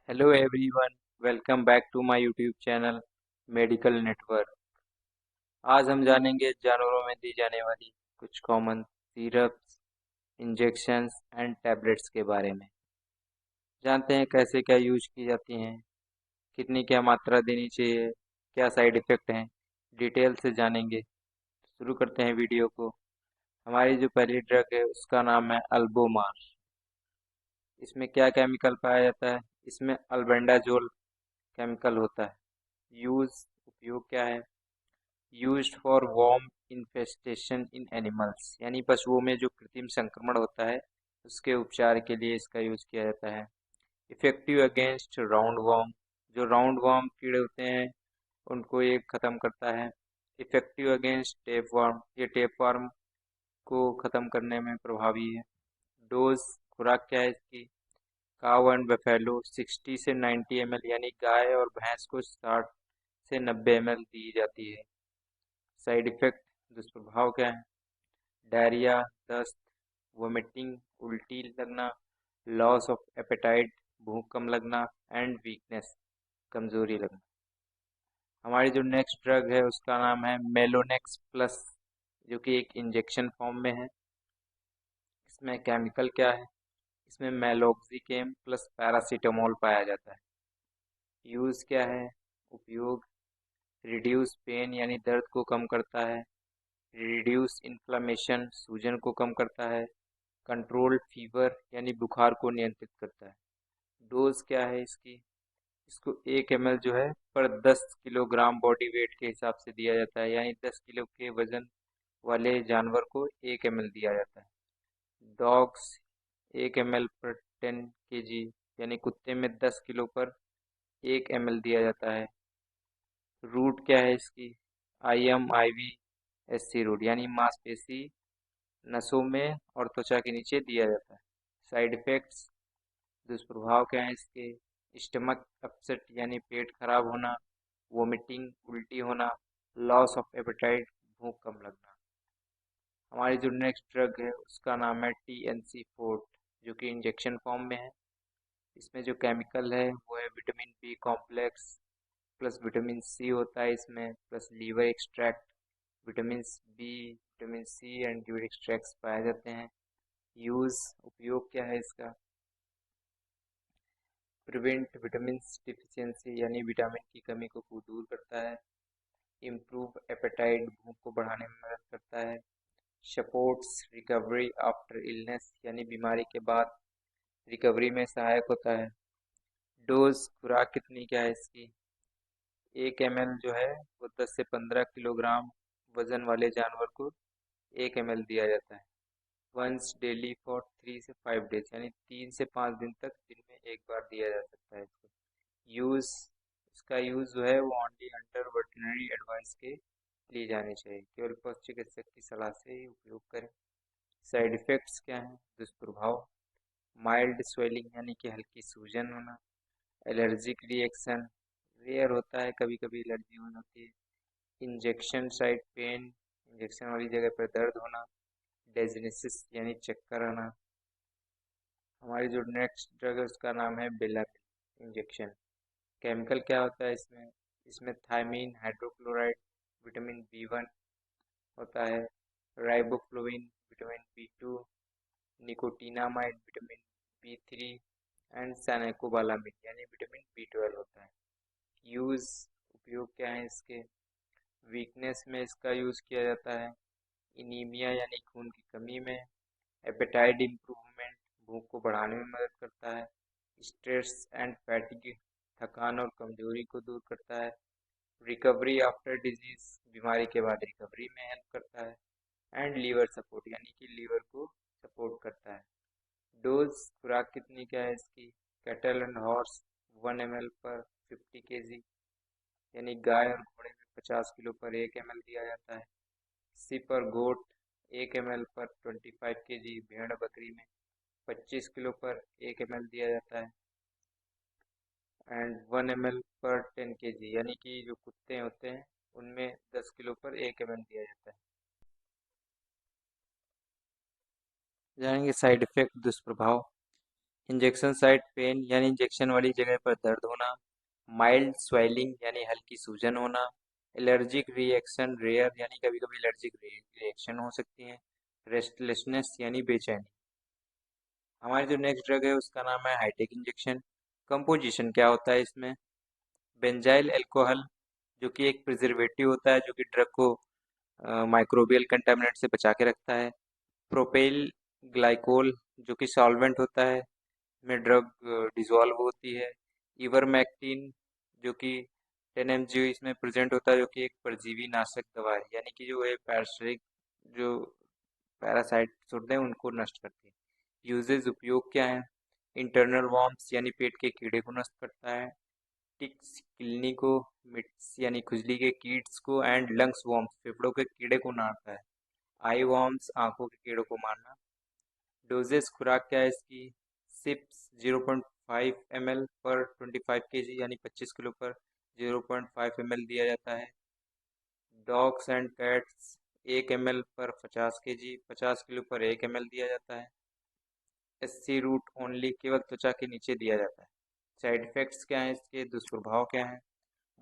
Hello everyone, welcome back to my YouTube channel medical network. आज हम जानेंगे जानवरों में दी जाने वाली कुछ common syrups, injections and tablets के बारे में। जानते हैं कैसे क्या यूज की जाती हैं, कितनी क्या मात्रा देनी चाहिए, क्या साइड इफ़ेक्ट हैं, डिटेल से जानेंगे। शुरू करते हैं वीडियो को। हमारी जो पहली ड्रग है उसका नाम है अल्बोमार। इसमें क्या केमिकल पाया जाता है? इसमें अल्बेंडाजोल केमिकल होता है। यूज़ उपयोग क्या है? Used for worm infestation in animals, यानी पशुओं में जो कृत्रिम संक्रमण होता है उसके उपचार के लिए इसका यूज किया जाता है। इफेक्टिव अगेंस्ट राउंड वर्म, जो राउंड वर्म कीड़े होते हैं उनको ये खत्म करता है। इफेक्टिव अगेंस्ट टेप वर्म, ये टेप वर्म को खत्म करने में प्रभावी है। डोज, खुराक क्या है इसकी? काव एंड बफेलो 60 से 90 ml, यानी गाय और भैंस को 60 से 90 ml दी जाती है। साइड इफेक्ट, दुष्प्रभाव क्या है? डायरिया, दस्त, वोमिटिंग, उल्टी लगना, लॉस ऑफ एपेटाइट, भूख कम लगना एंड वीकनेस, कमजोरी लगना। हमारी जो नेक्स्ट ड्रग है उसका नाम है मेलोनेक्स प्लस, जो कि एक इंजेक्शन फॉर्म में है। इसमें केमिकल क्या है? इसमें मेलोक्सिकेम प्लस पैरासीटामोल पाया जाता है। यूज़ क्या है? उपयोग, रिड्यूस पेन यानी दर्द को कम करता है। रिड्यूस इन्फ्लामेशन, सूजन को कम करता है। कंट्रोल फीवर यानी बुखार को नियंत्रित करता है। डोज क्या है इसकी? इसको 1 ml जो है पर 10 किलोग्राम बॉडी वेट के हिसाब से दिया जाता है, यानी 10 किलो के वजन वाले जानवर को 1 ml दिया जाता है। डॉग्स 1 ml पर 10 kg, यानी कुत्ते में 10 किलो पर 1 ml दिया जाता है। रूट क्या है इसकी? IM IV SC रूट, यानी मांसपेशी नसों में और त्वचा के नीचे दिया जाता है। साइड इफेक्ट्स, दुष्प्रभाव क्या है इसके? स्टमक अपसेट यानी पेट खराब होना, वोमिटिंग उल्टी होना, लॉस ऑफ एपेटाइट, भूख कम लगना। हमारी जो नेक्स्ट ड्रग है उसका नाम है TNC4, जो कि इंजेक्शन फॉर्म में है। इसमें जो केमिकल है वो है vitamin B complex plus vitamin C होता है इसमें, plus liver extract, vitamin B, vitamin C and liver extracts पाए जाते हैं। यूज़, उपयोग क्या है इसका? प्रिवेंट विटामिन डिफिशियंसी, यानी विटामिन की कमी को दूर करता है। इम्प्रूव एपेटाइट, भूख को बढ़ाने में मदद करता है। सपोर्ट्स रिकवरी आफ्टर इलनेस, यानी बीमारी के बाद रिकवरी में सहायक होता है। डोज, खुराक कितनी क्या है इसकी? 1 ml जो है वो 10 से 15 किलोग्राम वजन वाले जानवर को 1 ml दिया जाता है। वंस डेली फॉर 3 से 5 डेज, यानी 3 से 5 दिन तक दिन में एक बार दिया जा सकता है इसको। यूज़, इसका यूज़ जो है वो ओनली अंडर वेटरनरी एडवाइस के लिए जानी चाहिए, केवल पशु चिकित्सक की सलाह से ही उपयोग करें। साइड इफ़ेक्ट्स क्या हैं? दुष्प्रभाव, माइल्ड स्वेलिंग यानी कि हल्की सूजन होना, एलर्जिक रिएक्शन, रेयर होता है, कभी कभी एलर्जी होती है। इंजेक्शन साइट पेन, इंजेक्शन वाली जगह पर दर्द होना। डेजनेसिस यानी चक्कर आना। हमारी जो नेक्स्ट ड्रग है उसका नाम है बेलामिन इंजेक्शन। केमिकल क्या होता है इसमें? इसमें थायमीन हाइड्रोक्लोराइड, विटामिन B1 होता है। Riboflavin, vitamin B2, nicotinamide, vitamin B3 and cyanocobalamin, यानी विटामिन B12 होता है। यूज़, उपयोग क्या है इसके? वीकनेस में इसका यूज़ किया जाता है। इनीमिया यानी खून की कमी में। एपेटाइट इम्प्रूवमेंट, भूख को बढ़ाने में मदद करता है। स्ट्रेस एंड फैटिग, थकान और कमजोरी को दूर करता है। रिकवरी आफ्टर डिजीज, बीमारी के बाद रिकवरी में हेल्प करता है। एंड लीवर सपोर्ट, यानी कि लीवर को सपोर्ट करता है। डोज, खुराक कितनी क्या है इसकी? कैटल एंड हॉर्स 1 ml पर 50 kg, यानी गाय और घोड़े में 50 किलो पर 1 ml दिया जाता है। सिप और गोट 1 ml पर 25 kg, भेड़ बकरी में 25 किलो पर 1 ml दिया जाता है। एंड 1 ml पर 10 kg, यानी कि जो कुत्ते होते हैं उनमें 10 किलो पर 1 ml दिया जाता है। जानेंगे साइड इफेक्ट, दुष्प्रभाव। इंजेक्शन साइट पेन यानी इंजेक्शन वाली जगह पर दर्द होना। माइल्ड स्वेलिंग यानी हल्की सूजन होना। एलर्जिक रिएक्शन रेयर यानी कभी कभी एलर्जिक रिएक्शन हो सकती है। रेस्टलेसनेस यानी बेचैनी। हमारी जो नेक्स्ट ड्रग है उसका नाम है हाईटेक इंजेक्शन। कंपोजिशन क्या होता है इसमें? बेंजाइल अल्कोहल जो कि एक प्रिजर्वेटिव होता है जो कि ड्रग को माइक्रोबियल कंटामिनेंट से बचा के रखता है। प्रोपेल ग्लाइकोल जो कि सॉल्वेंट होता है, में ड्रग डिसॉल्व होती है। इवरमेक्टिन जो कि 10 mg इसमें प्रेजेंट होता है जो कि एक परजीवी नाशक दवा है, यानी कि जो ये पैरासिटिक जो पैरासाइट्स होते हैं उनको नष्ट करती है। यूजेज उपयोग क्या है? इंटरनल वॉर्म्स यानी पेट के कीड़े को नष्ट करता है। टिक्स किलनी को, मिट्स यानी खुजली के कीट्स को, एंड लंग्स वॉर्म्स फेफड़ों के कीड़े को मारता है। आई वॉर्म्स आंखों के कीड़ों को मारना। डोजेस खुराक क्या है इसकी? सिप्स 0.5 ml पर 25 kg यानी 25 किलो पर 0.5 ml दिया जाता है। डॉग्स एंड कैट्स 1 ml पर 50 kg 50 किलो पर 1 ml दिया जाता है। एससी रूट ओनली केवल त्वचा के नीचे दिया जाता है। साइड इफेक्ट्स क्या हैं इसके? दुष्प्रभाव क्या हैं?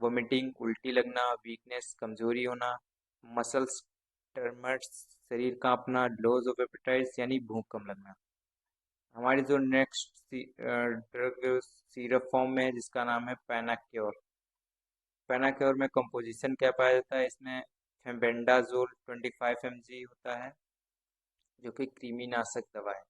वोमिटिंग, उल्टी लगना, वीकनेस, कमजोरी होना, मसल्स टर्मर्स शरीर कांपना, लॉस ऑफ एपेटाइट्स यानी भूख कम लगना। हमारी जो नेक्स्ट ड्रग सिरप फॉर्म में है जिसका नाम है पेनाक्योर। पेनाक्योर में कंपोजिशन क्या पाया जाता है इसमें? फेम्बेंडाजोल 25 mg होता है जो कि कृमिनाशक दवा है।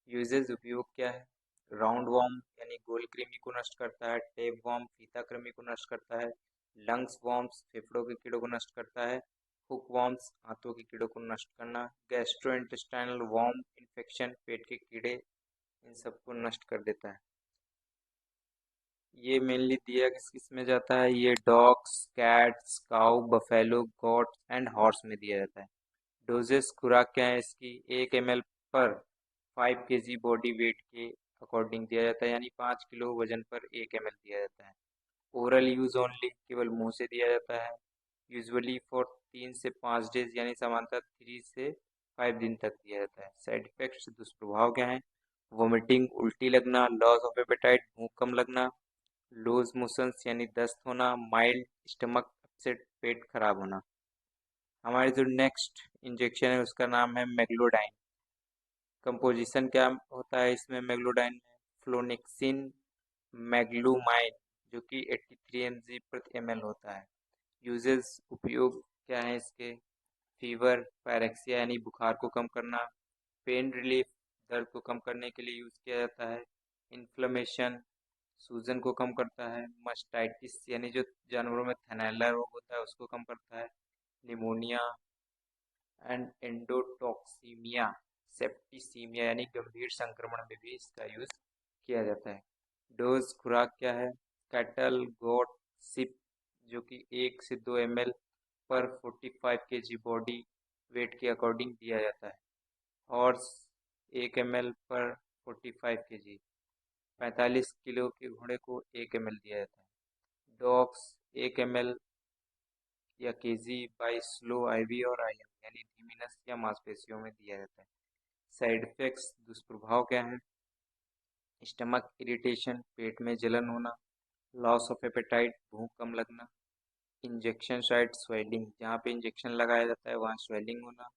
यूजेज उपयोग क्या है? राउंड वॉर्म यानी गोल कृमि को नष्ट करता है। टेप वॉर्म फीता कृमि को नष्ट करता है। लंग्स वॉर्म्स फेफड़ों के कीड़ों को नष्ट करता है। हुक वॉर्म्स हाथों के कीड़ों को नष्ट करना। गैस्ट्रोइंटेस्टाइनल वॉर्म इन्फेक्शन पेट के कीड़े इन सबको नष्ट कर देता है। ये मेनली दिया किस किस में जाता है? ये dogs, cats, cow, buffalo, goat and horse में दिया जाता है। डोजेस खुराक क्या है इसकी? 1 ml पर 5 kg बॉडी वेट के अकॉर्डिंग दिया जाता है, यानी 5 किलो वजन पर 1 ml दिया जाता है। ओरल यूज ओनली केवल मुंह से दिया जाता है। यूजुअली फॉर 3 से 5 डेज यानी सामान्यतः 3 से 5 दिन तक दिया जाता है। साइड इफेक्ट्स दुष्प्रभाव क्या है? वोमिटिंग, उल्टी लगना, लॉस ऑफ एपेटाइट भूख कम लगना, लूज मोशंस यानी दस्त होना, माइल्ड स्टमक अपसेट पेट खराब होना। हमारी जो नेक्स्ट इंजेक्शन है उसका नाम है मेग्लोडाइन। कंपोजिशन क्या होता है इसमें मेग्लोडाइन में? फ्लोनिक्सिन, मैग्लूमाइन जो कि 83 mg प्रति ml होता है। यूजेस उपयोग क्या है इसके? फीवर, पैरेक्सिया यानी बुखार को कम करना। पेन रिलीफ दर्द को कम करने के लिए यूज किया जाता है। इन्फ्लेमेशन सूजन को कम करता है। मस्टाइटिस यानी जो जानवरों में थनैला रोग होता है उसको कम करता है। निमोनिया एंड एंडोटॉक्सीमिया सेप्टिसीमिया यानी गंभीर संक्रमण में भी इसका यूज किया जाता है। डोज खुराक क्या है? कैटल, गोट, सिप जो कि 1 से 2 ml पर 45 kg बॉडी वेट के अकॉर्डिंग दिया जाता है। हॉर्स 1 ml पर 45 kg 45 किलो के घोड़े को 1 ml दिया जाता है। डॉग्स 1 ml या केजी बाई स्लो आईवी और आईएम यानी धीमी नस या मांसपेशियों में दिया जाता है। साइड इफेक्ट्स दुष्प्रभाव क्या है? स्टमक इरिटेशन पेट में जलन होना, लॉस ऑफ एपेटाइट भूख कम लगना, इंजेक्शन साइट स्वेलिंग जहाँ पे इंजेक्शन लगाया जाता है वहाँ स्वेलिंग होना,